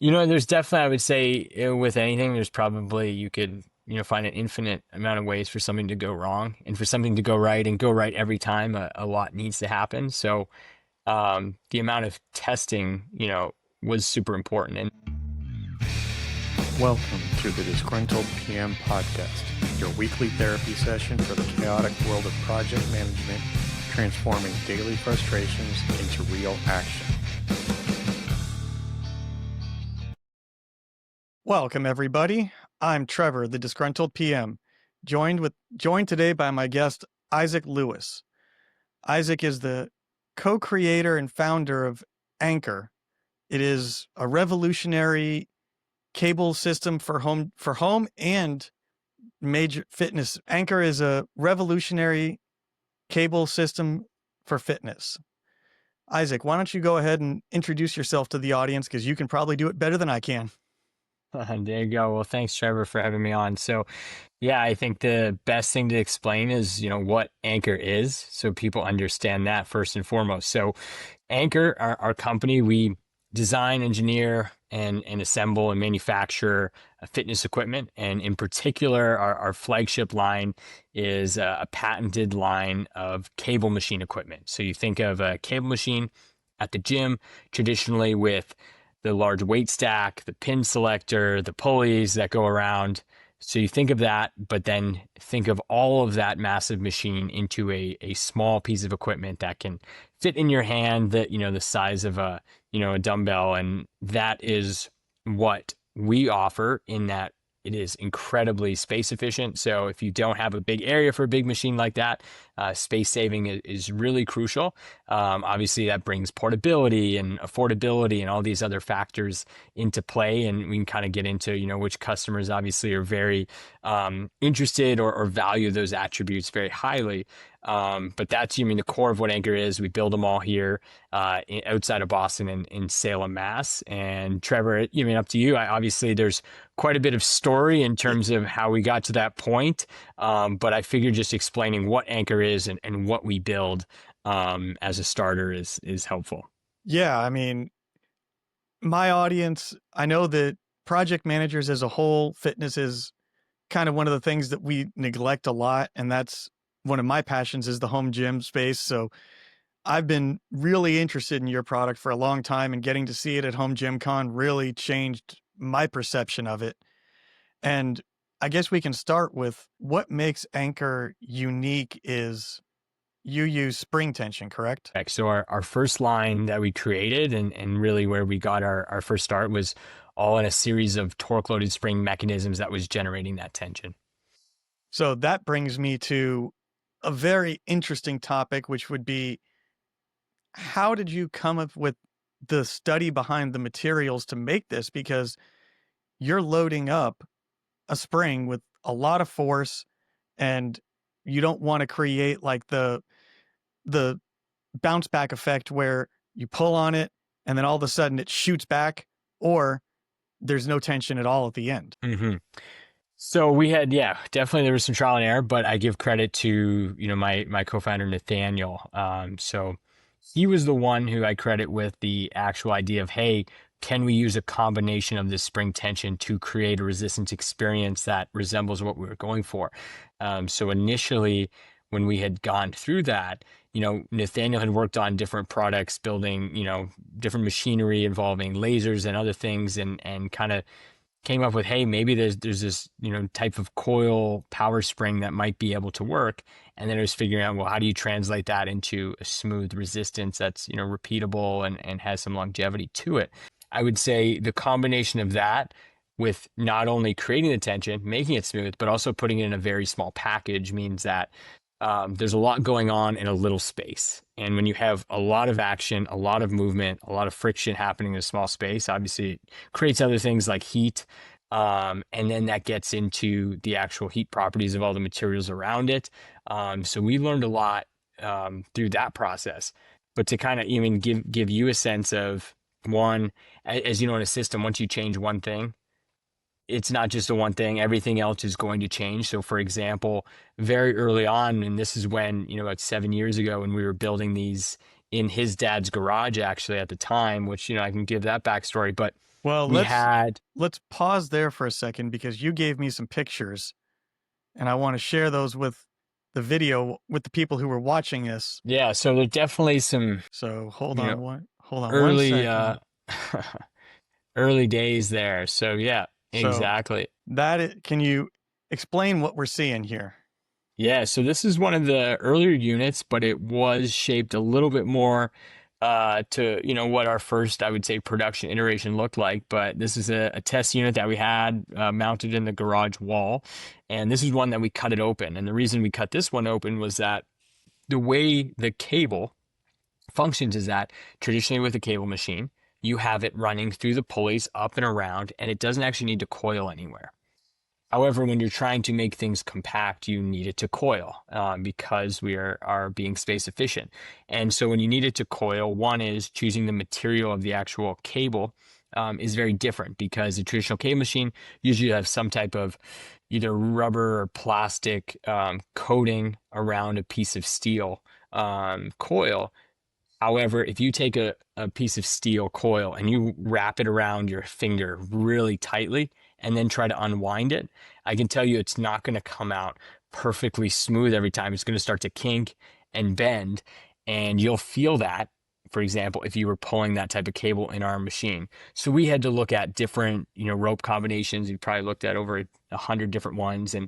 There's definitely, I would say, with anything, there's probably you could, find an infinite amount of ways for something to go wrong and for something to go right and go right every time. A lot needs to happen. So, the amount of testing, was super important. And Welcome to the Disgruntled PM podcast, your weekly therapy session for the chaotic world of project management, transforming daily frustrations into real action. Welcome, everybody. I'm Trevor, the Disgruntled PM, joined today by my guest, Isaac Lewis. Isaac is the co-creator and founder of Ancore. It is a revolutionary cable system for home and major fitness. Ancore is a revolutionary cable system for fitness. Isaac, why don't you go ahead and introduce yourself to the audience, because you can probably do it better than I can. there you go. Well, thanks, Trevor, for having me on. So, yeah, I think the best thing to explain is, what Anchor is, so people understand that first and foremost. So, Anchor, our company, we design, engineer, and assemble and manufacture fitness equipment. And in particular, our flagship line is a patented line of cable machine equipment. So you think of a cable machine at the gym, traditionally with the large weight stack, the pin selector, the pulleys that go around. So you think of that, but then think of all of that massive machine into a small piece of equipment that can fit in your hand, that, the size of a dumbbell. And that is what we offer, in that it is incredibly space efficient. So if you don't have a big area for a big machine like that, space saving is really crucial. Obviously, that brings portability and affordability and all these other factors into play. And we can kind of get into, which customers obviously are very interested or value those attributes very highly. But that's, the core of what Anchor is. We build them all here outside of Boston in Salem, Mass. And Trevor, up to you. Obviously, there's quite a bit of story in terms of how we got to that point. But I figured just explaining what Anchor is and what we build as a starter is helpful. Yeah, I mean, my audience, I know that project managers as a whole, fitness is kind of one of the things that we neglect a lot. And that's one of my passions, is the home gym space. So I've been really interested in your product for a long time, and getting to see it at Home Gym Con really changed my perception of it. And I guess we can start with what makes Anchor unique is you use spring tension, correct? So our first line that we created, and really where we got our first start, was all in a series of torque loaded spring mechanisms that was generating that tension. So that brings me to a very interesting topic, which would be, how did you come up with the study behind the materials to make this? Because you're loading up a spring with a lot of force, and you don't want to create like the bounce back effect where you pull on it and then all of a sudden it shoots back, or there's no tension at all at the end. Mm-hmm. So we had, yeah, definitely there was some trial and error, but I give credit to, my co-founder Nathaniel. So he was the one who I credit with the actual idea of, hey, can we use a combination of this spring tension to create a resistance experience that resembles what we were going for? So initially, when we had gone through that, Nathaniel had worked on different products, building, different machinery involving lasers and other things, and kind of came up with, hey, maybe there's this, type of coil power spring that might be able to work. And then it was figuring out, well, how do you translate that into a smooth resistance that's, repeatable and has some longevity to it? I would say the combination of that with not only creating the tension, making it smooth, but also putting it in a very small package means that there's a lot going on in a little space. And when you have a lot of action, a lot of movement, a lot of friction happening in a small space, obviously it creates other things like heat. And then that gets into the actual heat properties of all the materials around it. So we learned a lot through that process. But to kind of even give you a sense of, one, as you know, in a system, once you change one thing, it's not just a one thing, everything else is going to change. So for example, very early on, and this is when, about 7 years ago, when we were building these in his dad's garage, actually at the time, which, I can give that backstory, but Well, We had, let's pause there for a second because you gave me some pictures and I want to share those with the video with the people who were watching this. yeah, so there's definitely some, So you know, hold on one early, second. early days there. So yeah, So exactly. can you explain what we're seeing here? Yeah, so this is one of the earlier units, but it was shaped a little bit more to, what our first, I would say, production iteration looked like. But this is a test unit that we had mounted in the garage wall. And this is one that we cut it open. And the reason we cut this one open was that the way the cable functions is that traditionally with a cable machine, you have it running through the pulleys up and around, and it doesn't actually need to coil anywhere. However, when you're trying to make things compact, you need it to coil because we are being space efficient. And so when you need it to coil, one is choosing the material of the actual cable is very different because a traditional cable machine usually has some type of either rubber or plastic coating around a piece of steel coil. However, if you take a piece of steel coil and you wrap it around your finger really tightly and then try to unwind it, I can tell you it's not going to come out perfectly smooth every time. It's going to start to kink and bend, and you'll feel that, for example, if you were pulling that type of cable in our machine. So we had to look at different, rope combinations. We probably looked at over 100 different ones and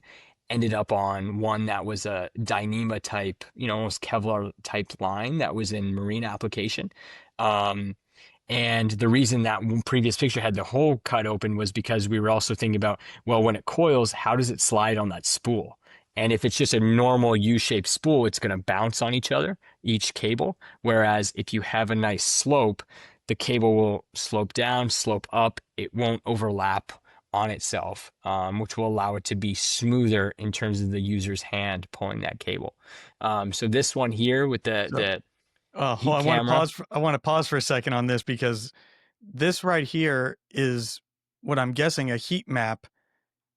ended up on one that was a Dyneema type, almost Kevlar type line that was in marine application. Um, and the reason that previous picture had the hole cut open was because we were also thinking about, well, when it coils, how does it slide on that spool? And if it's just a normal U-shaped spool, it's going to bounce on each other, each cable. Whereas if you have a nice slope, the cable will slope down, slope up. It won't overlap on itself, which will allow it to be smoother in terms of the user's hand pulling that cable. So this one here with the So the hold heat on, camera. I want to pause for a second on this because this right here is what I'm guessing a heat map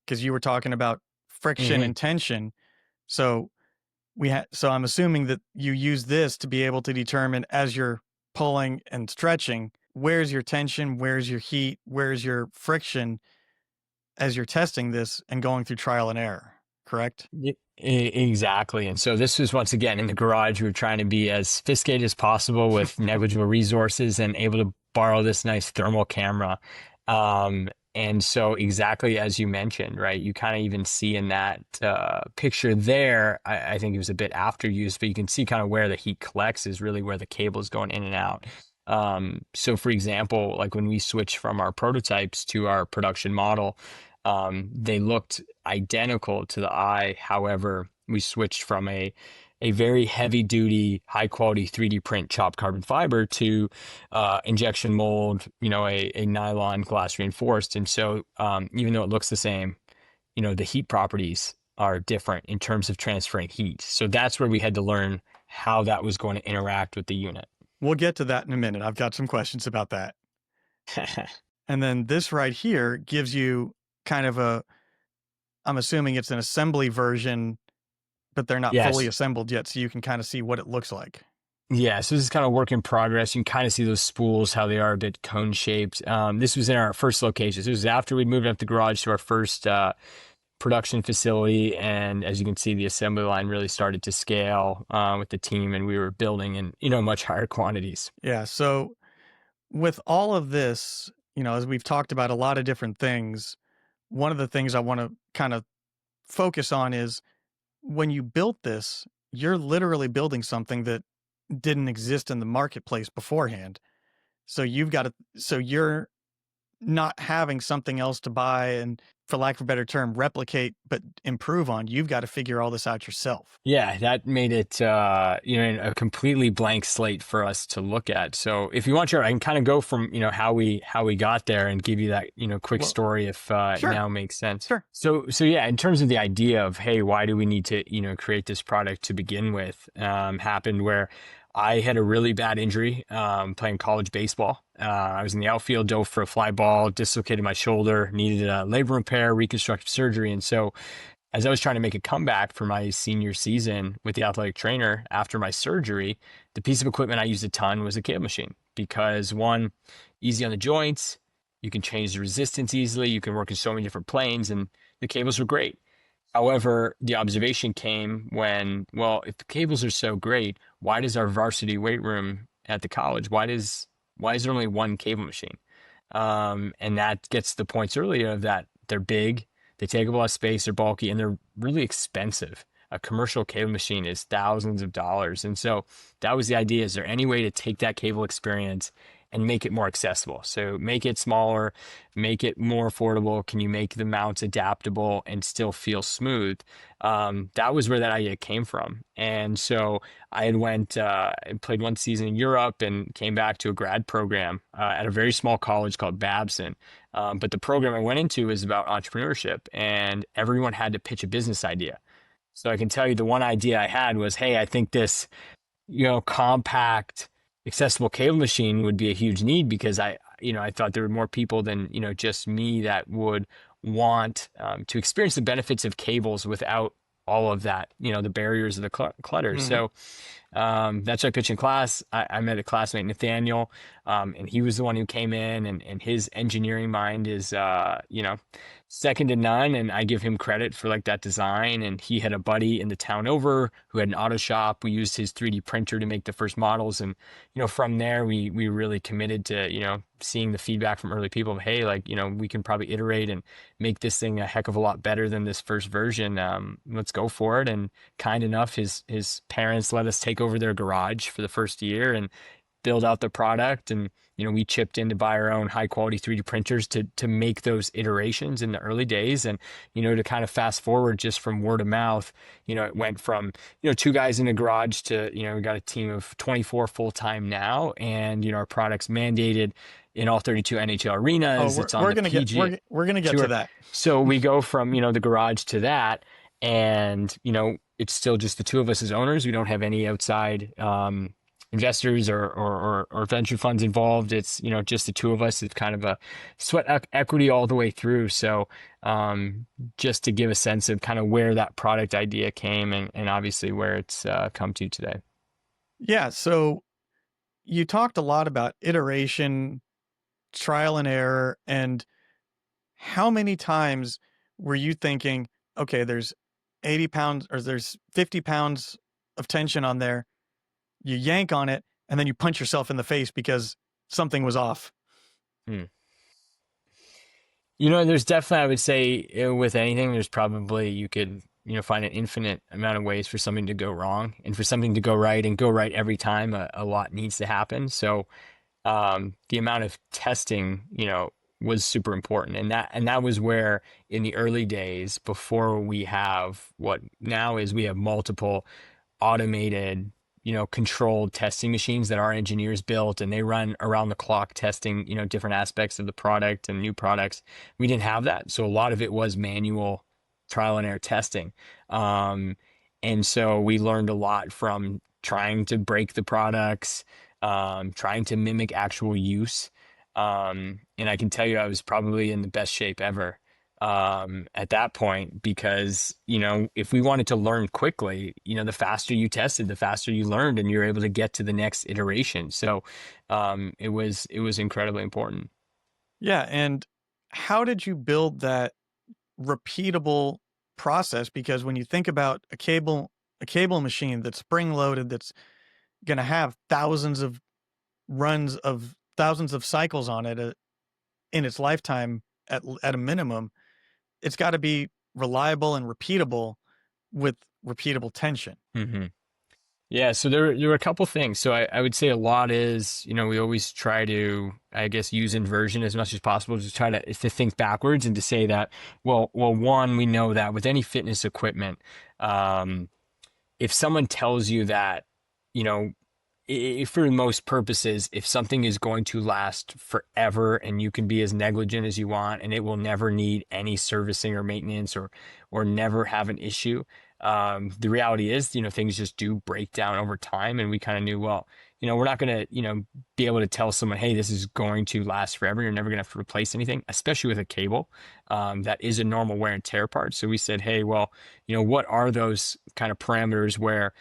because you were talking about friction Mhm. and tension. So so I'm assuming that you use this to be able to determine as you're pulling and stretching, where's your tension, where's your heat, where's your friction as you're testing this and going through trial and error, correct? Exactly. And so this was once again in the garage. We were trying to be as sophisticated as possible with negligible resources and able to borrow this nice thermal camera. And so exactly as you mentioned, right? You kind of even see in that picture there, I think it was a bit after use, but you can see kind of where the heat collects is really where the cable is going in and out. So for example, like when we switched from our prototypes to our production model, they looked identical to the eye. However, we switched from a very heavy duty, high quality 3D print chopped carbon fiber to injection mold, a nylon glass reinforced. And so, even though it looks the same, the heat properties are different in terms of transferring heat. So that's where we had to learn how that was going to interact with the unit. We'll get to that in a minute. I've got some questions about that. And then this right here gives you kind of I'm assuming it's an assembly version, but they're not fully Yes. assembled yet, so you can kind of see what it looks like. Yeah, so this is kind of work in progress. You can kind of see those spools, how they are a bit cone shaped. This was in our first location. So this was after we moved up the garage to our first production facility. And as you can see, the assembly line really started to scale with the team, and we were building in, much higher quantities. Yeah. So with all of this, as we've talked about a lot of different things, one of the things I want to kind of focus on is when you built this, you're literally building something that didn't exist in the marketplace beforehand. So you're not having something else to buy and, for lack of a better term, replicate but improve on. You've got to figure all this out yourself. Yeah, that made it a completely blank slate for us to look at. So if you want to, I can kind of go from, how we got there and give you that, quick Well, story if it sure, now makes sense. sure. So yeah, in terms of the idea of, hey, why do we need to, create this product to begin with, happened where I had a really bad injury playing college baseball. I was in the outfield, dove for a fly ball, dislocated my shoulder, needed a labor repair, reconstructive surgery. And so as I was trying to make a comeback for my senior season with the athletic trainer after my surgery, the piece of equipment I used a ton was a cable machine because one, easy on the joints, You can change the resistance easily. You can work in so many different planes, and the cables were great. However, the observation came when, well, if the cables are so great, why does our varsity weight room at the college, why is there only one cable machine? And that gets the points earlier of that they're big, they take up a lot of space, they're bulky, and they're really expensive. A commercial cable machine is thousands of dollars. And so that was the idea. Is there any way to take that cable experience and make it more accessible? So make it smaller, make it more affordable. Can you make the mounts adaptable and still feel smooth? That was where that idea came from. And so I had went and played one season in Europe and came back to a grad program at a very small college called Babson. But the program I went into is about entrepreneurship, and everyone had to pitch a business idea. So I can tell you the one idea I had was, hey, I think this, compact, accessible cable machine would be a huge need because I thought there were more people than, just me that would want to experience the benefits of cables without all of that, the barriers of the clutter. Hmm. So that's what I pitched in class. I met a classmate, Nathaniel, and he was the one who came in, and his engineering mind is, second to none. And I give him credit for like that design. And he had a buddy in the town over who had an auto shop. We used his 3D printer to make the first models. And, from there, we really committed to, seeing the feedback from early people of, hey, like, we can probably iterate and make this thing a heck of a lot better than this first version. Let's go for it. And kind enough, his parents let us take over their garage for the first year and build out the product. And we chipped in to buy our own high quality 3D printers to make those iterations in the early days. And to kind of fast forward just from word of mouth, it went from two guys in a garage to we got a team of 24 full time now. And our product's mandated in all 32 NHL Oh, arenas. we're, It's on we're the gonna get PG we're gonna get to Tour. that. So we go from the garage to that. And it's still just the two of us as owners. We don't have any outside investors or venture funds involved. It's just the two of us. It's kind of a sweat equity all the way through. So just to give a sense of kind of where that product idea came, and obviously where it's come to today. Yeah. So you talked a lot about iteration, trial and error, and how many times were you thinking, okay, there's 80 pounds or there's 50 pounds of tension on there. You yank on it and then you punch yourself in the face because something was off. Hmm. There's definitely, I would say, with anything, there's probably you could, find an infinite amount of ways for something to go wrong and for something to go right and go right every time. A lot needs to happen. So the amount of testing, was super important. And that was where in the early days, before we have what now is we have multiple automated, controlled testing machines that our engineers built, and they run around the clock testing, different aspects of the product and new products. We didn't have that. So a lot of it was manual trial and error testing. And so we learned a lot from trying to break the products, trying to mimic actual use. And I can tell you, I was probably in the best shape ever at that point because, if we wanted to learn quickly, the faster you tested, the faster you learned, and you're able to get to the next iteration. So it was incredibly important. Yeah. And how did you build that repeatable process? Because when you think about a cable machine that's spring loaded, that's going to have thousands of cycles on it in its lifetime at a minimum, it's got to be reliable and repeatable with repeatable tension. Hmm. Yeah, so there were a couple things. So I would say a lot is, we always try to, I guess, use inversion as much as possible to try to think backwards and to say that, well, one, we know that with any fitness equipment, if someone tells you that, you know, for most purposes, if something is going to last forever and you can be as negligent as you want and it will never need any servicing or maintenance or never have an issue, the reality is, things just do break down over time. And we kind of knew, well, we're not going to, be able to tell someone, hey, this is going to last forever. You're never going to have to replace anything, especially with a cable that is a normal wear and tear part. So we said, hey, well, what are those kind of parameters where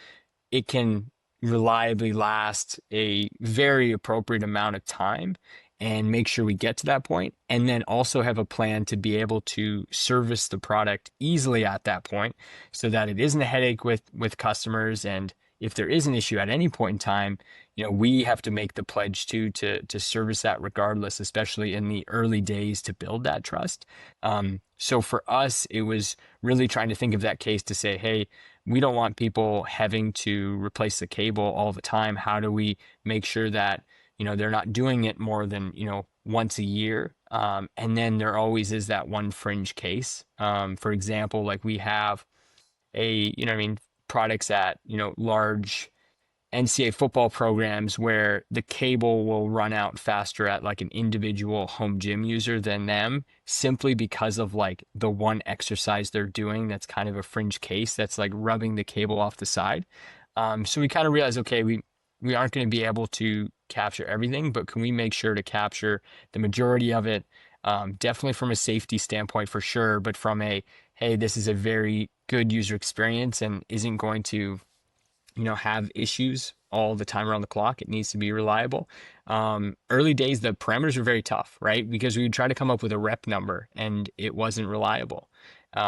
it can reliably last a very appropriate amount of time and make sure we get to that point, and then also have a plan to be able to service the product easily at that point so that it isn't a headache with customers. And if there is an issue at any point in time, we have to make the pledge to service that regardless, especially in the early days to build that trust. So for us, it was really trying to think of that case to say, hey, we don't want people having to replace the cable all the time. How do we make sure that they're not doing it more than once a year? And then there always is that one fringe case. For example, like we have products at large NCAA football programs where the cable will run out faster at like an individual home gym user than them, simply because of like the one exercise they're doing that's kind of a fringe case that's like rubbing the cable off the side. So we kind of realized, okay, we aren't going to be able to capture everything, but can we make sure to capture the majority of it? Definitely from a safety standpoint for sure, but from a, hey, this is a very good user experience and isn't going to have issues all the time around the clock. It needs to be reliable. Early days, the parameters were very tough, right? Because we would try to come up with a rep number and it wasn't reliable.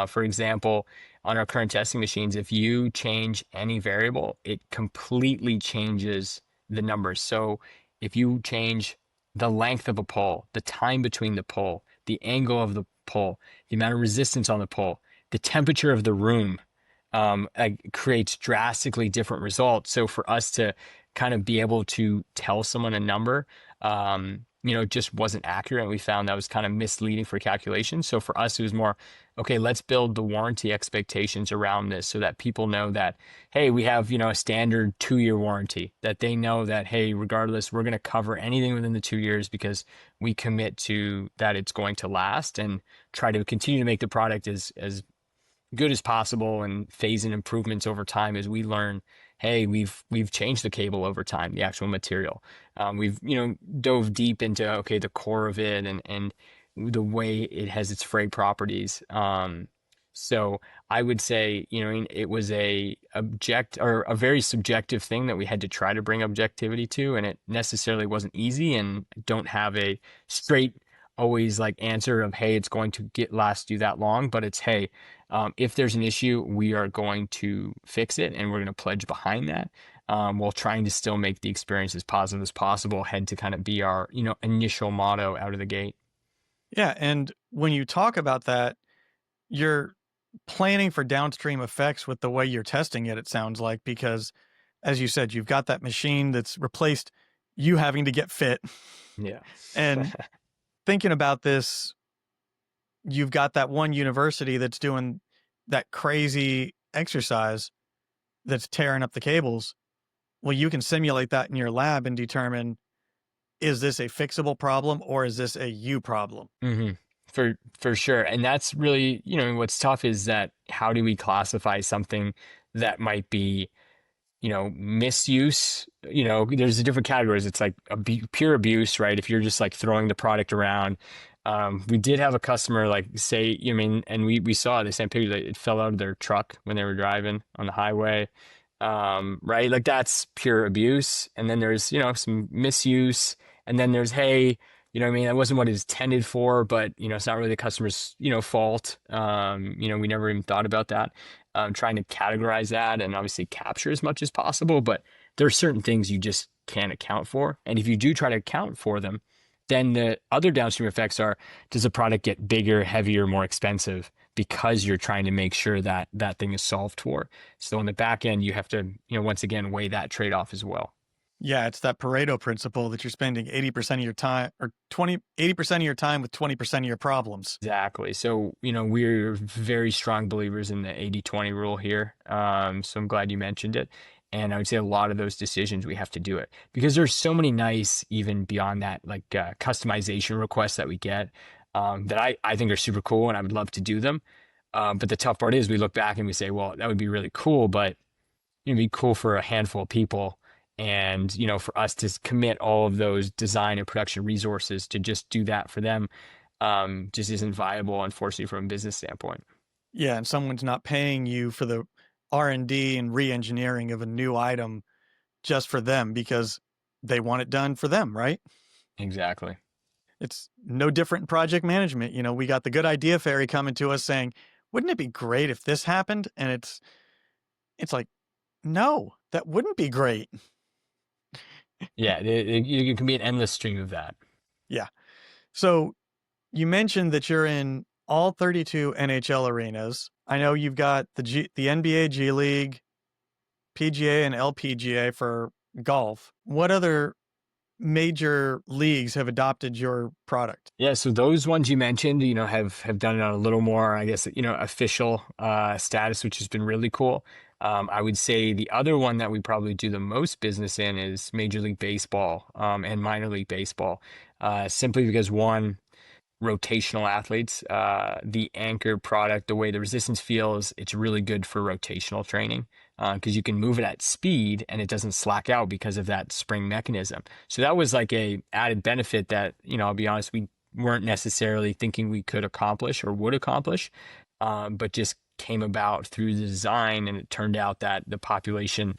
For example, on our current testing machines, if you change any variable, it completely changes the numbers. So if you change the length of a pull, the time between the pull, the angle of the pull, the amount of resistance on the pull, the temperature of the room, creates drastically different results. So for us to kind of be able to tell someone a number, just wasn't accurate. And we found that was kind of misleading for calculations. So for us, it was more, okay, let's build the warranty expectations around this so that people know that, hey, we have, a standard 2-year warranty, that they know that, hey, regardless, we're going to cover anything within the 2 years because we commit to that it's going to last, and try to continue to make the product as good as possible and phase in improvements over time as we learn, hey, we've changed the cable over time, the actual material. We've dove deep into, okay, the core of it and the way it has its fray properties. So I would say, it was a very subjective thing that we had to try to bring objectivity to, and it necessarily wasn't easy, and don't have a straight always like answer of, hey, it's going to last you that long, but it's, hey, if there's an issue, we are going to fix it, and we're going to pledge behind that, while trying to still make the experience as positive as possible, had to kind of be our initial motto out of the gate. Yeah, and when you talk about that, you're planning for downstream effects with the way you're testing it, it sounds like, because as you said, you've got that machine that's replaced you having to get fit. Yeah. And thinking about this, you've got that one university that's doing that crazy exercise that's tearing up the cables. Well, you can simulate that in your lab and determine, is this a fixable problem or is this a you problem? hmm For sure. And that's really, what's tough is that, how do we classify something that might be misuse? There's different categories. It's like pure abuse, right? If you're just like throwing the product around. We did have a customer like say, and we saw the same picture, that it fell out of their truck when they were driving on the highway. Right? Like that's pure abuse. And then there's, some misuse. And then there's, hey, that wasn't what it was intended for, but, it's not really the customer's, fault. We never even thought about that. Trying to categorize that and obviously capture as much as possible, but there are certain things you just can't account for. And if you do try to account for them, then the other downstream effects are, does the product get bigger, heavier, more expensive because you're trying to make sure that that thing is solved for? So on the back end, you have to, once again, weigh that trade-off as well. Yeah, it's that Pareto principle that you're spending 80% of your time, or 80% of your time with 20% of your problems. Exactly. So, we're very strong believers in the 80/20 rule here. So I'm glad you mentioned it. And I would say a lot of those decisions, we have to do it because there's so many nice, even beyond that, like customization requests that we get, that I think are super cool and I would love to do them. But the tough part is we look back and we say, well, that would be really cool, but it'd be cool for a handful of people. And, for us to commit all of those design and production resources to just do that for them, just isn't viable, unfortunately, from a business standpoint. Yeah, and someone's not paying you for the R&D and re-engineering of a new item just for them because they want it done for them, right? Exactly. It's no different in project management. We got the good idea fairy coming to us saying, "Wouldn't it be great if this happened?" And it's like, "No, that wouldn't be great." Yeah, you can be an endless stream of that. Yeah. So you mentioned that you're in all 32 NHL arenas. I know you've got the NBA G League, PGA, and LPGA for golf. What other major leagues have adopted your product? Yeah, so those ones you mentioned, have done it on a little more, I guess, official status, which has been really cool. I would say the other one that we probably do the most business in is Major League Baseball, and minor league baseball, simply because one, rotational athletes. The Anchor product, the way the resistance feels, it's really good for rotational training because you can move it at speed and it doesn't slack out because of that spring mechanism. So that was like a added benefit that, I'll be honest, we weren't necessarily thinking we could accomplish or would accomplish, but just came about through the design. And it turned out that the population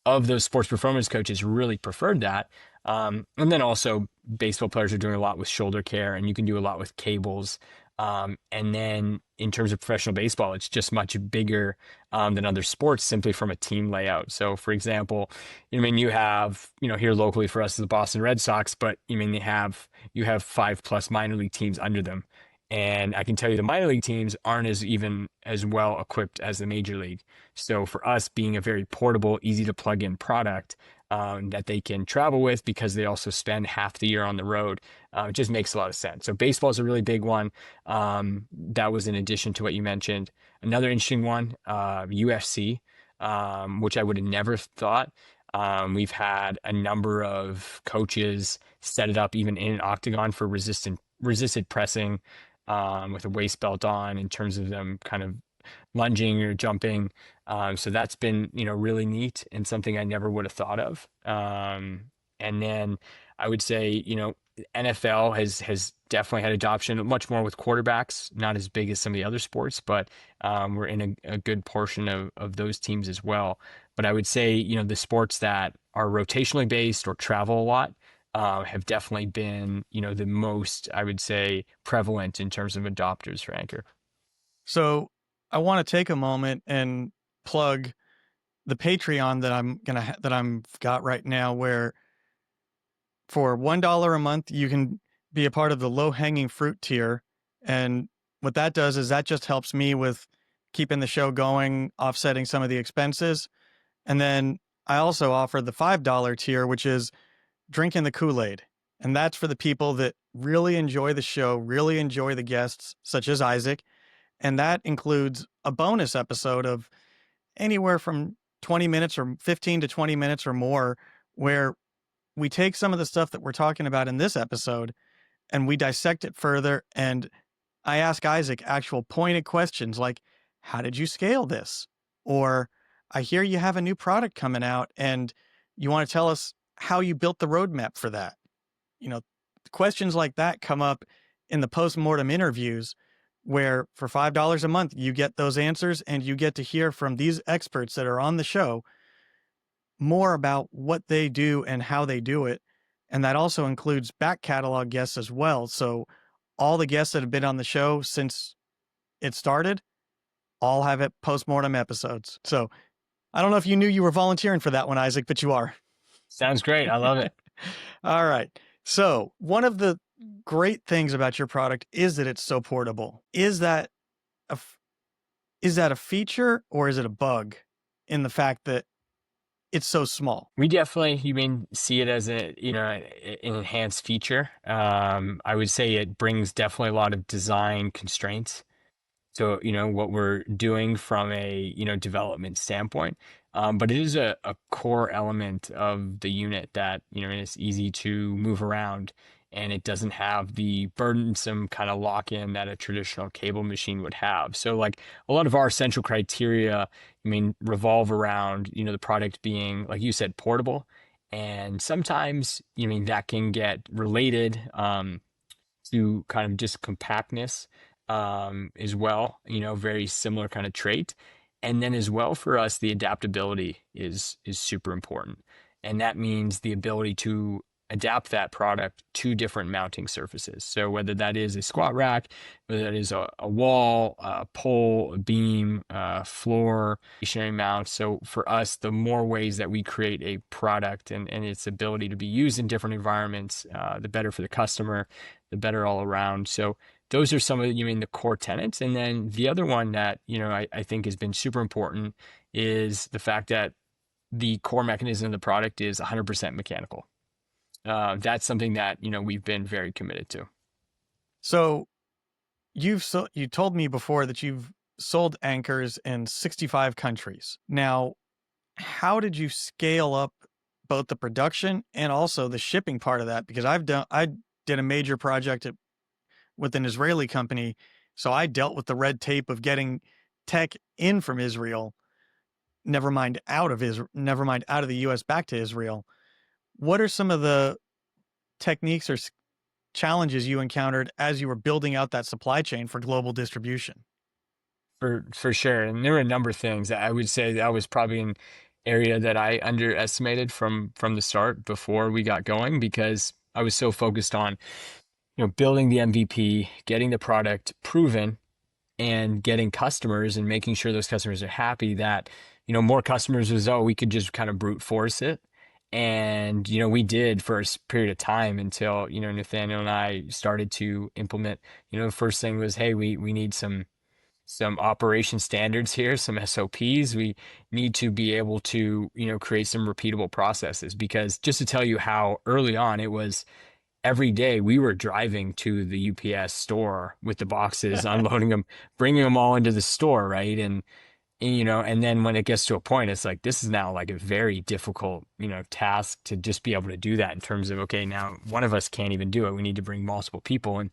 of those sports performance coaches really preferred that. And then also, baseball players are doing a lot with shoulder care, and you can do a lot with cables. And then in terms of professional baseball, it's just much bigger than other sports simply from a team layout. So, for example, you have, here locally for us, the Boston Red Sox, but you have 5+ minor league teams under them. And I can tell you the minor league teams aren't even as well equipped as the major league. So for us being a very portable, easy to plug in product that they can travel with because they also spend half the year on the road, it just makes a lot of sense. So baseball is a really big one. That was in addition to what you mentioned. Another interesting one, UFC, which I would have never thought. We've had a number of coaches set it up even in an octagon for resisted pressing with a waist belt on in terms of them kind of lunging or jumping. So that's been, really neat and something I never would have thought of. And then I would say, NFL has definitely had adoption, much more with quarterbacks, not as big as some of the other sports, but we're in a good portion of those teams as well. But I would say, the sports that are rotationally based or travel a lot have definitely been, the most, I would say, prevalent in terms of adopters for Anchor. So I want to take a moment and plug the Patreon that I'm got right now, where for $1 a month you can be a part of the low hanging fruit tier, and what that does is that just helps me with keeping the show going, offsetting some of the expenses, and then I also offer the $5 tier, which is drinking the Kool-Aid, and that's for the people that really enjoy the show, really enjoy the guests, such as Isaac, and that includes a bonus episode of anywhere from 20 minutes or 15 to 20 minutes or more, where we take some of the stuff that we're talking about in this episode and we dissect it further. And I ask Isaac actual pointed questions like, how did you scale this? Or I hear you have a new product coming out and you want to tell us how you built the roadmap for that. You know, questions like that come up in the post-mortem interviews, where for $5 a month, you get those answers and you get to hear from these experts that are on the show more about what they do and how they do it. And that also includes back catalog guests as well. So all the guests that have been on the show since it started all have it post-mortem episodes. So I don't know if you knew you were volunteering for that one, Isaac, but you are. Sounds great. I love it. All right. So one of the great things about your product is that it's so portable. A, is that a feature or is it a bug in the fact that it's so small? We definitely, see it as an enhanced feature. I would say it brings definitely a lot of design constraints. So, what we're doing from a, development standpoint. But it is a core element of the unit that, it's easy to move around and it doesn't have the burdensome kind of lock-in that a traditional cable machine would have. So like a lot of our central criteria, revolve around, the product being, like you said, portable. And sometimes, that can get related, to kind of just compactness as well, very similar kind of trait. And then as well for us, the adaptability is super important. And that means the ability to adapt that product to different mounting surfaces. So whether that is a squat rack, whether that is a wall, a pole, a beam, floor, stationary mount. So for us, the more ways that we create a product and its ability to be used in different environments, the better for the customer, the better all around. So those are some of the core tenets. And then the other one that, I think has been super important is the fact that the core mechanism of the product is 100% mechanical. That's something that, we've been very committed to. So you told me before that you've sold anchors in 65 countries. Now, how did you scale up both the production and also the shipping part of that? Because I did a major project with an Israeli company, so I dealt with the red tape of getting tech in from Israel, never mind out of the US back to Israel. What are some of the techniques or challenges you encountered as you were building out that supply chain for global distribution? For sure. And there were a number of things that I would say that was probably an area that I underestimated from the start before we got going because I was so focused on, building the MVP, getting the product proven and getting customers and making sure those customers are happy that, more customers was, oh, we could just kind of brute force it. And, we did for a period of time until, Nathaniel and I started to implement, the first thing was, hey, we need some operation standards here, some SOPs. We need to be able to, create some repeatable processes because just to tell you how early on it was every day we were driving to the UPS store with the boxes, unloading them, bringing them all into the store, right? And then when it gets to a point, it's like this is now like a very difficult, task to just be able to do that in terms of okay, now one of us can't even do it. We need to bring multiple people, and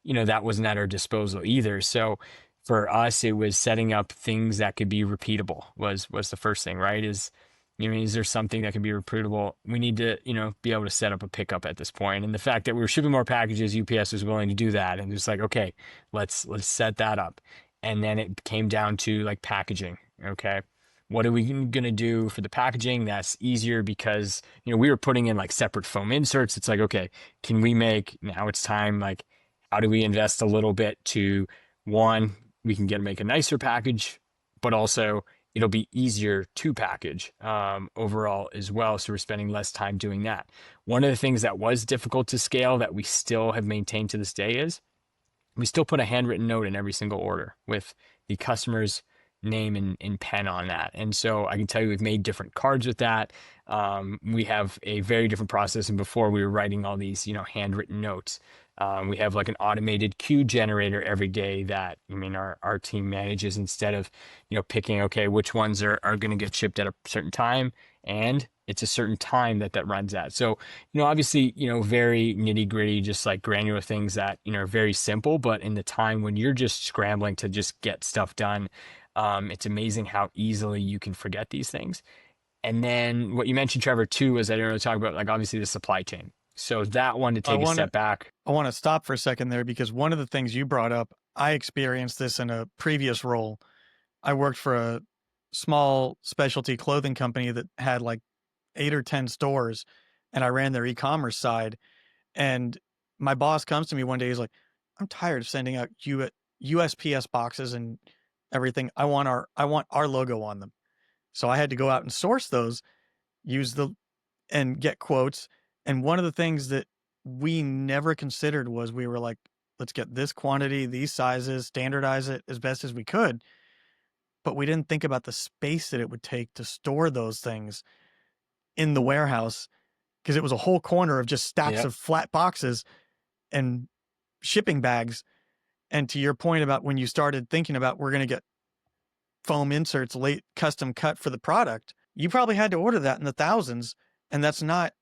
that wasn't at our disposal either. So for us, it was setting up things that could be repeatable was the first thing, right? Is there something that can be repeatable? We need to, be able to set up a pickup at this point. And the fact that we were shipping more packages, UPS was willing to do that. And it's like, okay, let's set that up. And then it came down to like packaging. Okay. What are we going to do for the packaging that's easier because, we were putting in like separate foam inserts. It's like, okay, can we make now it's time like how do we invest a little bit to one, we can make a nicer package, but also it'll be easier to package overall as well. So we're spending less time doing that. One of the things that was difficult to scale that we still have maintained to this day is we still put a handwritten note in every single order with the customer's name and pen on that. And so I can tell you we've made different cards with that. We have a very different process. And before we were writing all these, handwritten notes. We have like an automated queue generator every day that our team manages instead of picking okay which ones are going to get shipped at a certain time and it's a certain time that runs at. So obviously very nitty gritty, just like granular things that are very simple, but in the time when you're just scrambling to just get stuff done, it's amazing how easily you can forget these things. And then what you mentioned, Trevor, too, is I didn't really talk about like obviously the supply chain. So that one to I take a want to step back. I want to stop for a second there because one of the things you brought up, I experienced this in a previous role. I worked for a small specialty clothing company that had like 8 or 10 stores and I ran their e-commerce side and my boss comes to me one day he's like, "I'm tired of sending out USPS boxes and everything. I want our logo on them." So I had to go out and source those, use the and get quotes. And one of the things that we never considered was we were like, let's get this quantity, these sizes, standardize it as best as we could. But we didn't think about the space that it would take to store those things in the warehouse because it was a whole corner of just stacks Yep. of flat boxes and shipping bags. And to your point about when you started thinking about we're going to get foam inserts late custom cut for the product, you probably had to order that in the thousands. And that's not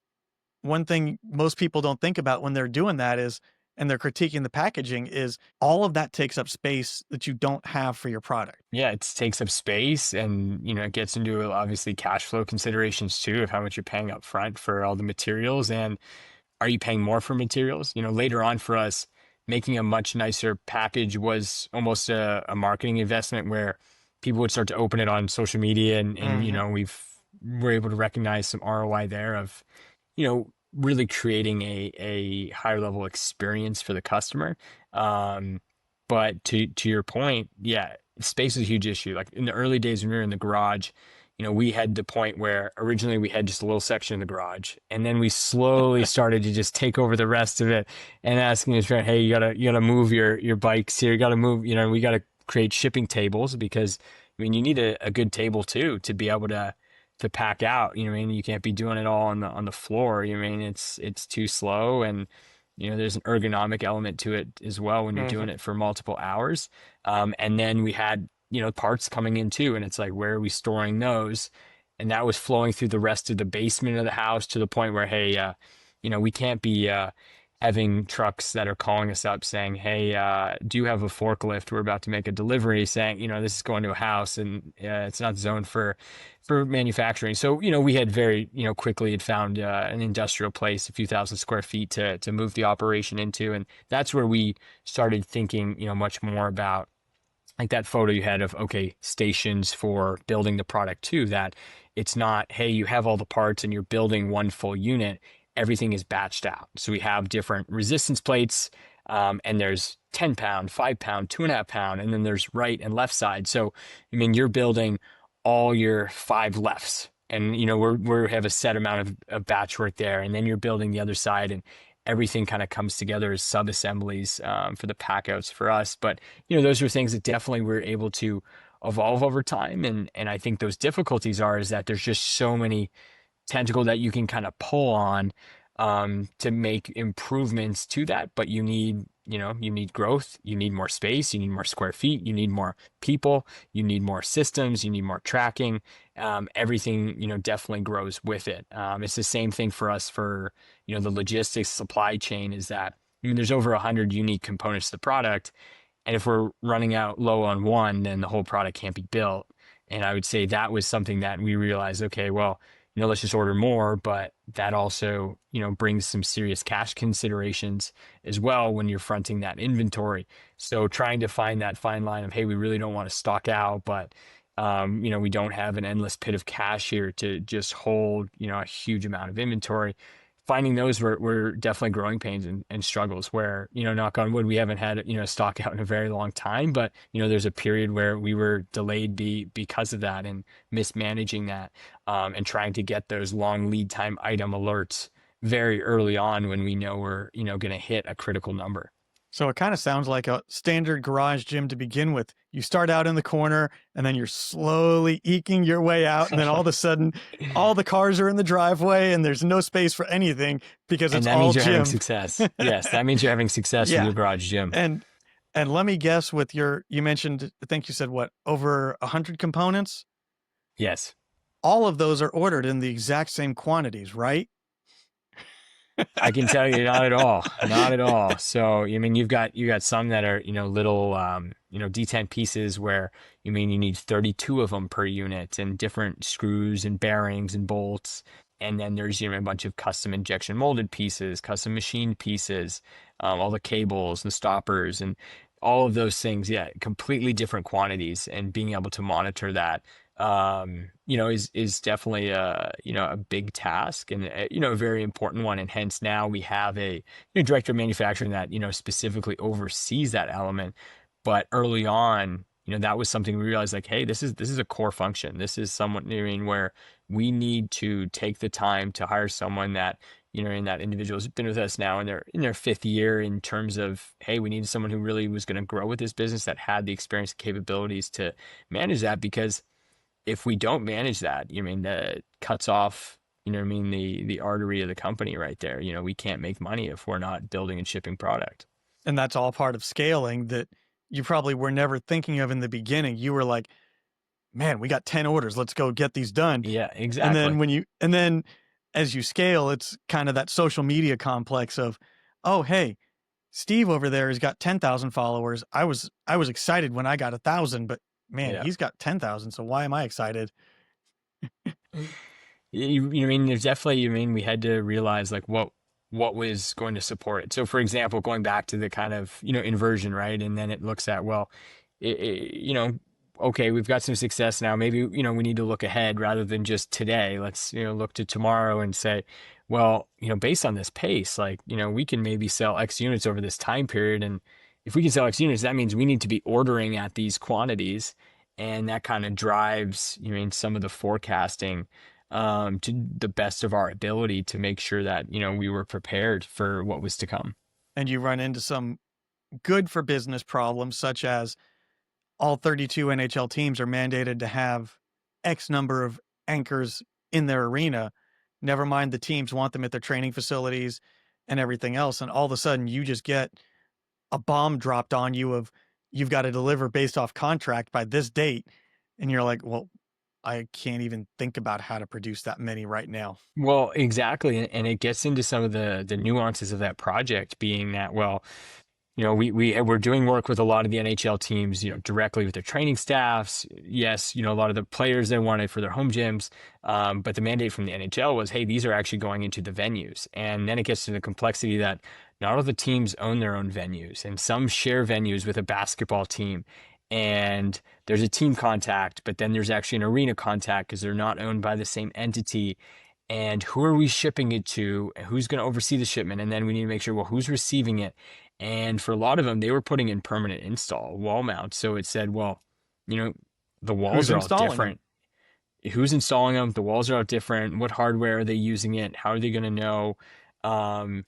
one thing most people don't think about when they're doing that is and they're critiquing the packaging is all of that takes up space that you don't have for your product. Yeah, it takes up space and, it gets into obviously cash flow considerations too of how much you're paying up front for all the materials. And are you paying more for materials? Later on for us, making a much nicer package was almost a marketing investment where people would start to open it on social media and Mm-hmm. we're able to recognize some ROI there of, really creating a higher level experience for the customer. Um, but to your point, yeah, space is a huge issue. Like in the early days when we were in the garage, we had the point where originally we had just a little section in the garage, and then we slowly started to just take over the rest of it and asking his friend, hey, you gotta move your bikes here, you gotta move, we gotta create shipping tables because I mean you need a good table too to be able to pack out. You know what I mean? You can't be doing it all on the floor. You know what I mean? It's too slow, and there's an ergonomic element to it as well when you're doing Mhm. it for multiple hours. And then we had parts coming in too, and it's like where are we storing those? And that was flowing through the rest of the basement of the house to the point where hey, we can't be having trucks that are calling us up saying, hey, do you have a forklift? We're about to make a delivery saying, this is going to a house and it's not zoned for manufacturing. So, we had very, quickly had found an industrial place, a few thousand square feet to move the operation into. And that's where we started thinking, much more about like that photo you had of okay stations for building the product too, that it's not hey you have all the parts and you're building one full unit. Everything is batched out, so we have different resistance plates, and there's 10 pound, 5 pound, 2.5 pound, and then there's right and left side. So I mean you're building all your five lefts, and we have a set amount of batch work there, and then you're building the other side, and everything kind of comes together as sub assemblies, for the pack outs for us. But those are things that definitely we're able to evolve over time. And I think those difficulties are is that there's just so many tentacle that you can kind of pull on, to make improvements to that. But you need growth, you need more space, you need more square feet, you need more people, you need more systems, you need more tracking. Everything, definitely grows with it. It's the same thing for us for, the logistics supply chain is that, I mean, there's over 100 unique components to the product. And if we're running out low on one, then the whole product can't be built. And I would say that was something that we realized, okay, well, let's just order more, but that also, brings some serious cash considerations as well when you're fronting that inventory. So trying to find that fine line of, hey, we really don't want to stock out, but we don't have an endless pit of cash here to just hold, a huge amount of inventory. Finding those were definitely growing pains and struggles where, knock on wood, we haven't had, stock out in a very long time, but, there's a period where we were delayed because of that and mismanaging that, and trying to get those long lead time item alerts very early on when we know we're, going to hit a critical number. So it kind of sounds like a standard garage gym to begin with. You start out in the corner and then you're slowly eking your way out. And then all of a sudden, all the cars are in the driveway and there's no space for anything because And it's that all means you're having gym. success. Yes, that means you're having success with Yeah. your garage gym. And let me guess with you mentioned, I think you said what, over 100 components? Yes. All of those are ordered in the exact same quantities, right? I can tell you not at all. Not at all. So, I mean, you got some that are, little D10 pieces where you need 32 of them per unit and different screws and bearings and bolts. And then there's, a bunch of custom injection molded pieces, custom machined pieces, all the cables, the stoppers, and all of those things. Yeah, completely different quantities, and being able to monitor that, is definitely a big task, and a very important one. And hence now we have a director of manufacturing that specifically oversees that element. But early on, that was something we realized like, hey, this is a core function. This is someone, where we need to take the time to hire someone that and that individual's been with us now in their fifth year, in terms of, hey, we needed someone who really was going to grow with this business, that had the experience and capabilities to manage that. Because if we don't manage that, that cuts off, the artery of the company right there. We can't make money if we're not building and shipping product. And that's all part of scaling that you probably were never thinking of in the beginning. You were like, man, we got 10 orders. Let's go get these done. Yeah, And then exactly. as you scale, it's kind of that social media complex of, oh, hey, Steve over there has got 10,000 followers. I was excited when I got 1,000, but man, Yeah. he's got 10,000. So why am I excited? There's definitely, we had to realize like what was going to support it. So for example, going back to the kind of, inversion, right? And then it looks at, well, okay, we've got some success now. Maybe, we need to look ahead rather than just today. Let's, look to tomorrow and say, well, based on this pace, like, we can maybe sell X units over this time period. And if we can sell X units, that means we need to be ordering at these quantities. And that kind of drives, some of the forecasting to the best of our ability to make sure that, we were prepared for what was to come. And you run into some good for business problems, such as all 32 NHL teams are mandated to have X number of anchors in their arena. Never mind the teams want them at their training facilities and everything else. And all of a sudden, you just get a bomb dropped on you of you've got to deliver based off contract by this date. And you're like, well, I can't even think about how to produce that many right now. Well, exactly. And it gets into some of the nuances of that project being that, well, we're doing work with a lot of the NHL teams, directly with their training staffs. Yes, a lot of the players they wanted for their home gyms. But the mandate from the NHL was, hey, these are actually going into the venues. And then it gets to the complexity that not all the teams own their own venues, and some share venues with a basketball team. And there's a team contact, but then there's actually an arena contact because they're not owned by the same entity. And who are we shipping it to? Who's going to oversee the shipment? And then we need to make sure, well, who's receiving it? And for a lot of them, they were putting in permanent install wall mounts. So it said, well, you know, the Who's walls are all installing them? different. Who's installing them? The walls are all different. What hardware are they using it? How are they going to know? Um,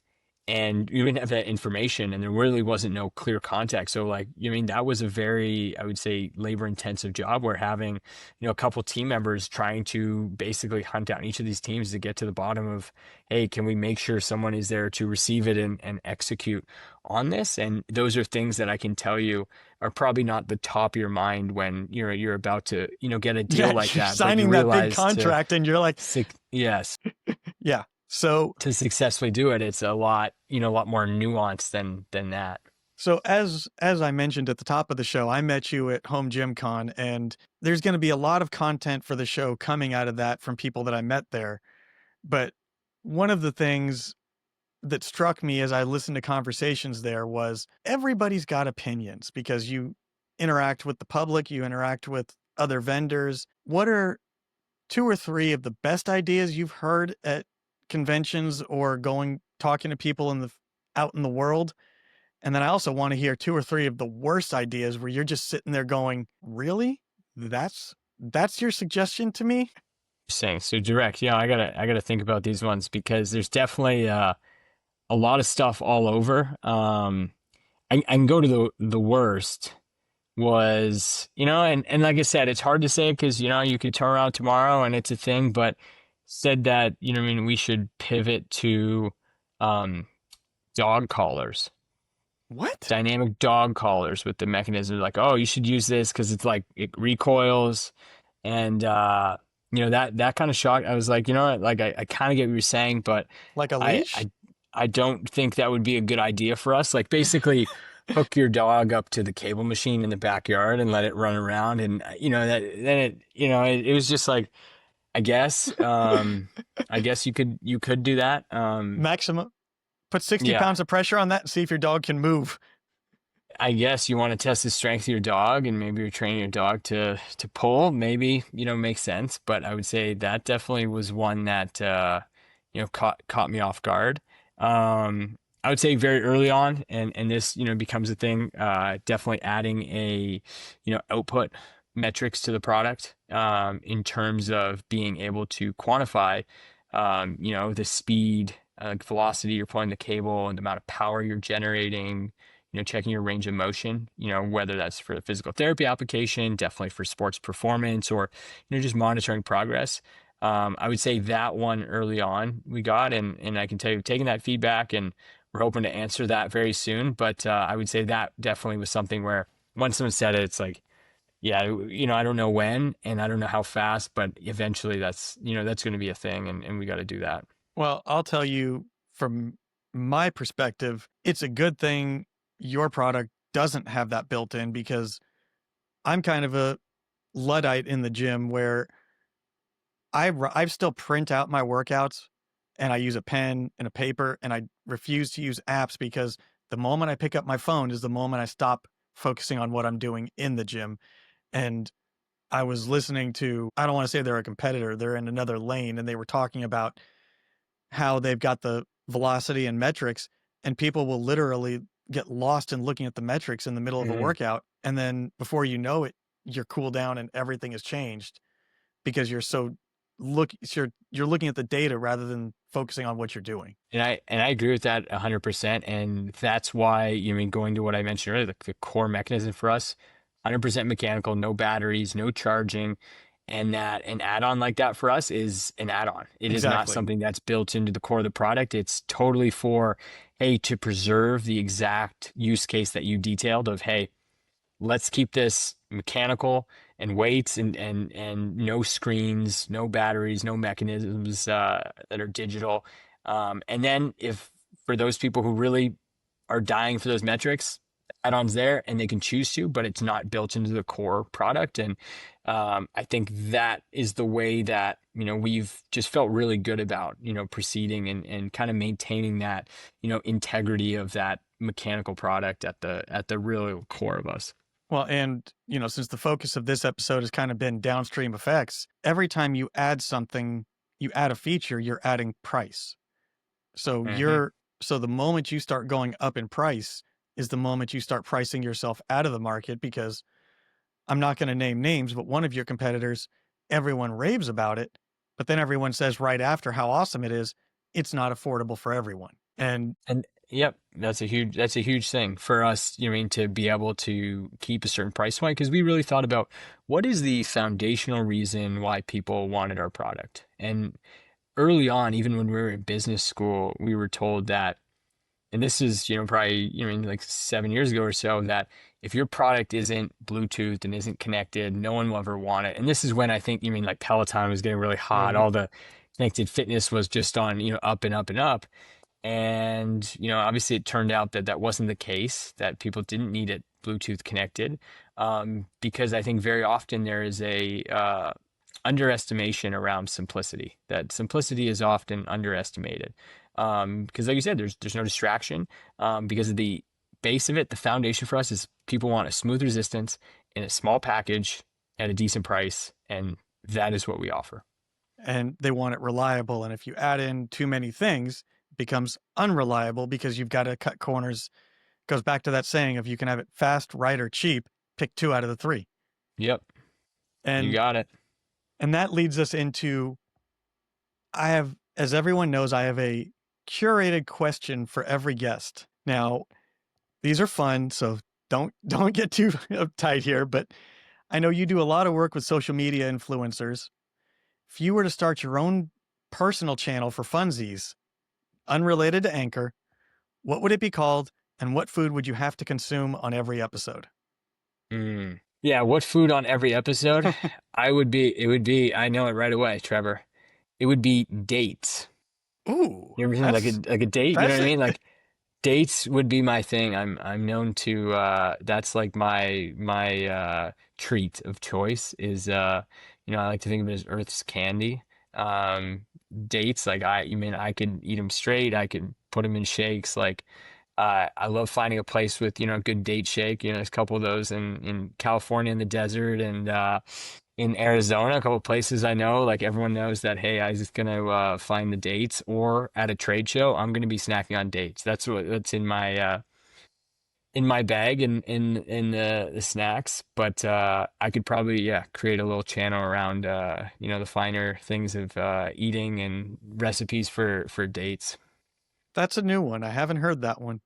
and you didn't have that information, and there really wasn't no clear context. So, like, that was a very, I would say, labor-intensive job. Where having, a couple team members trying to basically hunt down each of these teams to get to the bottom of, hey, can we make sure someone is there to receive it and execute on this? And those are things that I can tell you are probably not the top of your mind when you're about to, get a deal Yeah, like you're that, but you signing that big realize contract and you're like, yes, yeah. So to successfully do it, it's a lot more nuanced than that. So as I mentioned at the top of the show, I met you at Home Gym Con, and there's going to be a lot of content for the show coming out of that from people that I met there. But one of the things that struck me as I listened to conversations there was everybody's got opinions because you interact with the public, you interact with other vendors. What are two or three of the best ideas you've heard at conventions or going talking to people out in the world? And then I also want to hear two or three of the worst ideas where you're just sitting there going, "Really? That's your suggestion to me?" Saying so direct, yeah, I gotta think about these ones because there's definitely a lot of stuff all over. I can go to the worst was, and like I said, it's hard to say because you could turn around tomorrow and it's a thing, but said that, I mean, we should pivot to um dog collars, What? dynamic dog collars with the mechanism like, oh, you should use this because it's like it recoils. And that kind of shocked. I was like, what, like I kind of get what you're saying, but Like a I leash? I I don't think that would be a good idea for us. Like basically hook your dog up to the cable machine in the backyard and let it run around. And that then it was just like, I guess you could do that. Maximum put 60 Yeah. pounds of pressure on that and see if your dog can move. I guess you want to test the strength of your dog, and maybe you're training your dog to pull. Maybe makes sense. But I would say that definitely was one that caught me off guard. I would say very early on, and this becomes a thing. Definitely adding a output metrics to the product in terms of being able to quantify the speed, velocity you're pulling the cable, and the amount of power you're generating, checking your range of motion, whether that's for a physical therapy application, definitely for sports performance, or, just monitoring progress. I would say that one early on we got, and I can tell you, taking that feedback, and we're hoping to answer that very soon. But I would say that definitely was something where once someone said it, it's like, yeah, I don't know when, and I don't know how fast, but eventually that's going to be a thing, and we got to do that. Well, I'll tell you from my perspective, it's a good thing your product doesn't have that built in because I'm kind of a Luddite in the gym where I still print out my workouts and I use a pen and a paper and I refuse to use apps because the moment I pick up my phone is the moment I stop focusing on what I'm doing in the gym. And I was listening to, I don't want to say they're a competitor, they're in another lane and they were talking about how they've got the velocity and metrics, and people will literally get lost in looking at the metrics in the middle of a Mhm. workout, and then before you know it, your cool down and everything has changed because you're looking at the data rather than focusing on what you're doing. And I agree with that 100%. And that's why, going to what I mentioned earlier, the core mechanism for us, 100% mechanical, no batteries, no charging. And that an add-on like that for us is an add-on. It is not Exactly. something that's built into the core of the product. It's totally for, hey, to preserve the exact use case that you detailed of, hey, let's keep this mechanical and weights and no screens, no batteries, no mechanisms that are digital. And then if for those people who really are dying for those metrics, add-ons there and they can choose to, but it's not built into the core product. And I think that is the way that, we've just felt really good about, proceeding and kind of maintaining that, integrity of that mechanical product at the real core of us. Well, and since the focus of this episode has kind of been downstream effects, every time you add something, you add a feature, you're adding price. So Hmm. the moment you start going up in price is the moment you start pricing yourself out of the market, because I'm not going to name names, but one of your competitors, everyone raves about it, but then everyone says right after how awesome it is, it's not affordable for everyone. And And yep, that's a huge thing for us, to be able to keep a certain price point because we really thought about what is the foundational reason why people wanted our product. And early on, even when we were in business school, we were told that, and this is, probably, like 7 years ago or so, that if your product isn't Bluetooth and isn't connected, no one will ever want it. And this is when I think, like Peloton was getting really hot. oh, All the connected fitness was just on, up and up and up. And, obviously it turned out that that wasn't the case, that people didn't need it Bluetooth connected. Because I think very often there is a underestimation around simplicity, that simplicity is often underestimated. Because like you said, there's no distraction. Because of the base of it, the foundation for us is people want a smooth resistance in a small package at a decent price. And that is what we offer. and they want it reliable. And if you add in too many things, it becomes unreliable because you've got to cut corners. Goes back to that saying of you can have it fast, right, or cheap, pick two out of the three. Yep, you And got it. that leads us into, I have, as everyone knows, I have a curated question for every guest. Now, these are fun, so don't get too uptight here, but I know you do a lot of work with social media influencers. If you were to start your own personal channel for funsies, unrelated to Anchor, what would it be called, and what food would you have to consume on every episode? Mm. Yeah, what food on every episode? It would be, I know it right away, Trevor. It would be dates. Ooh, You ever seen like a date? You know that's what I it. mean? Like dates would be my thing. I'm known to that's like my treat of choice is I like to think of it as Earth's candy. Um Dates, like I could eat them straight, I could put them in shakes. Like I love finding a place with, a good date shake. There's a couple of those in California in the desert and in Arizona, a couple of places I know. Like everyone knows that, hey, I was just gonna find the dates, or at a trade show, I'm gonna be snacking on dates. That's in my bag and in the snacks. But I could probably, yeah, create a little channel around the finer things of eating and recipes for dates. That's a new one. I haven't heard that one.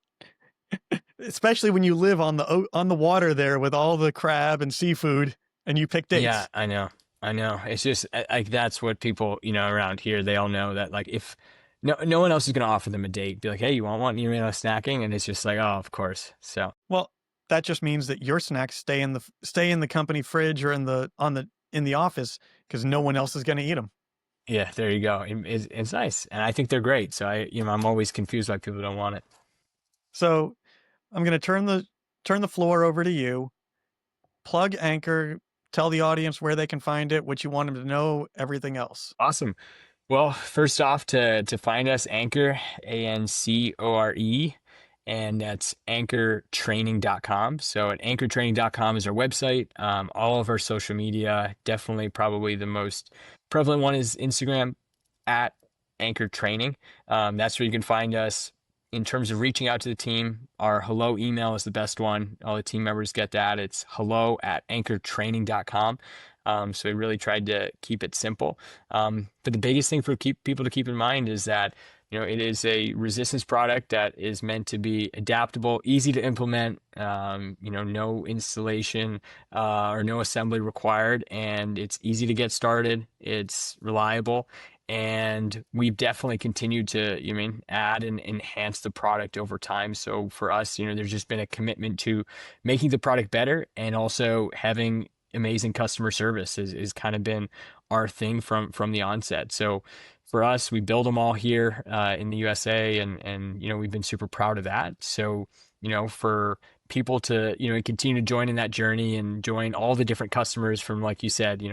Especially when you live on the water there with all the crab and seafood, and you pick Yeah, dates. I know. I know. It's just like that's what people, around here, they all know that like if no one else is gonna offer them a date, be like, hey, you want one? Snacking, and it's just like, oh, of course. So Well, that just means that your snacks stay in the company fridge or in the office because no one else is going to eat them. yeah, there you go. It's nice, and I think they're great. So I'm always confused why people don't want it. So I'm going to turn the floor over to you. Plug Anchor. Tell the audience where they can find it, what you want them to know, everything else. Awesome. Well, first off, to find us, Anchor, Ancore, and that's anchortraining.com. So at anchortraining.com is our website. All of our social media, definitely probably the most prevalent one is Instagram at Anchor Training. That's where you can find us. In terms of reaching out to the team, our hello email is the best one. All the team members get that. It's hello@anchortraining.com. So we really tried to keep it simple. But the biggest thing for people to keep in mind is that it is a resistance product that is meant to be adaptable, easy to implement. No installation or no assembly required, and it's easy to get started. It's reliable. And we've definitely continued to, add and enhance the product over time. So for us, there's just been a commitment to making the product better and also having amazing customer service is kind of been our thing from the onset. So for us, we build them all here in the USA, and we've been super proud of that. So for people to continue to join in that journey and join all the different customers from, like you said,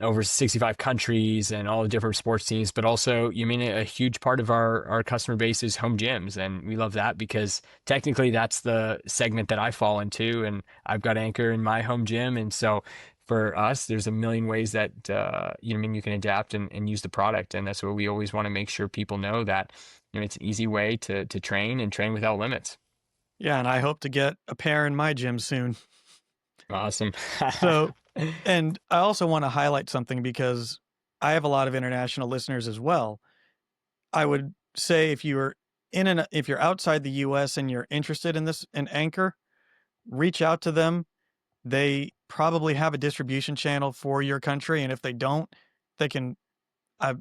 over 65 countries and all the different sports teams, but also, a huge part of our customer base is home gyms. And we love that because technically that's the segment that I fall into. And I've got Anchor in my home gym. And so for us, there's a million ways that, you can adapt and use the product. And that's what we always want to make sure people know, that, it's an easy way to train and train without limits. Yeah, and I hope to get a pair in my gym soon. Awesome. So, and I also want to highlight something because I have a lot of international listeners as well. I would say if you're outside the US and you're interested in this in Anchor, reach out to them. They probably have a distribution channel for your country, and if they don't, they can I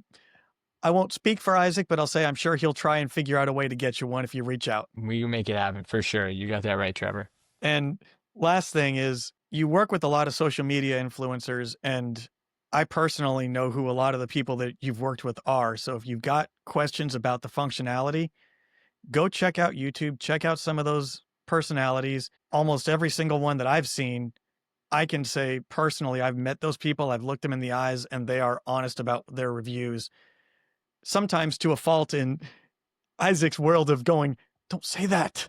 I won't speak for Isaac, but I'll say I'm sure he'll try and figure out a way to get you one if you reach out. We make it happen for sure. You got that right, Trevor. And last thing is, you work with a lot of social media influencers, and I personally know who a lot of the people that you've worked with are. So if you've got questions about the functionality, go check out YouTube, check out some of those personalities. Almost every single one that I've seen, I can say personally, I've met those people, I've looked them in the eyes, and they are honest about their reviews. Sometimes to a fault in Isaac's world of going, don't say that.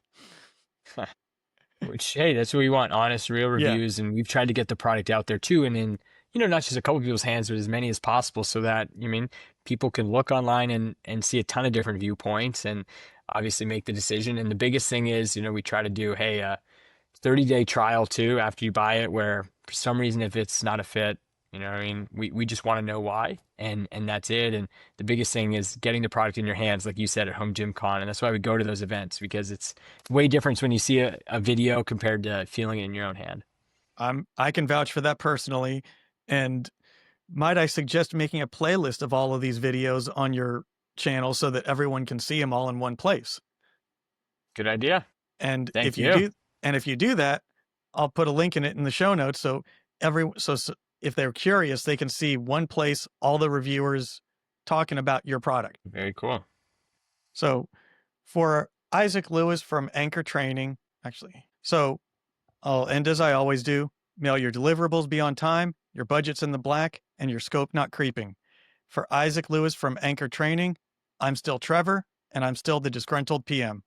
Which, hey, that's what we want, honest, real Yeah. reviews. And we've tried to get the product out there too. And in, not just a couple people's hands, but as many as possible so that, people can look online and see a ton of different viewpoints and obviously make the decision. And the biggest thing is, we try to do, hey, 30-day trial too after you buy it, where for some reason, if it's not a fit, we just want to know why, and that's it. And the biggest thing is getting the product in your hands, like you said, at Home Gym Con. And that's why we go to those events, because it's way different when you see a video compared to feeling it in your own hand. I can vouch for that personally. And might I suggest making a playlist of all of these videos on your channel so that everyone can see them all in one place? Good idea. And Thank you. if you do that, I'll put a link in it in the show notes so so if they're curious, they can see one place all the reviewers talking about your product. Very cool. So for Isaac Lewis from Anchor Training, so I'll end as I always do. Mail your deliverables be on time, your budget's in the black, and your scope not creeping. For Isaac Lewis from Anchor Training, I'm still Trevor, and I'm still the disgruntled PM.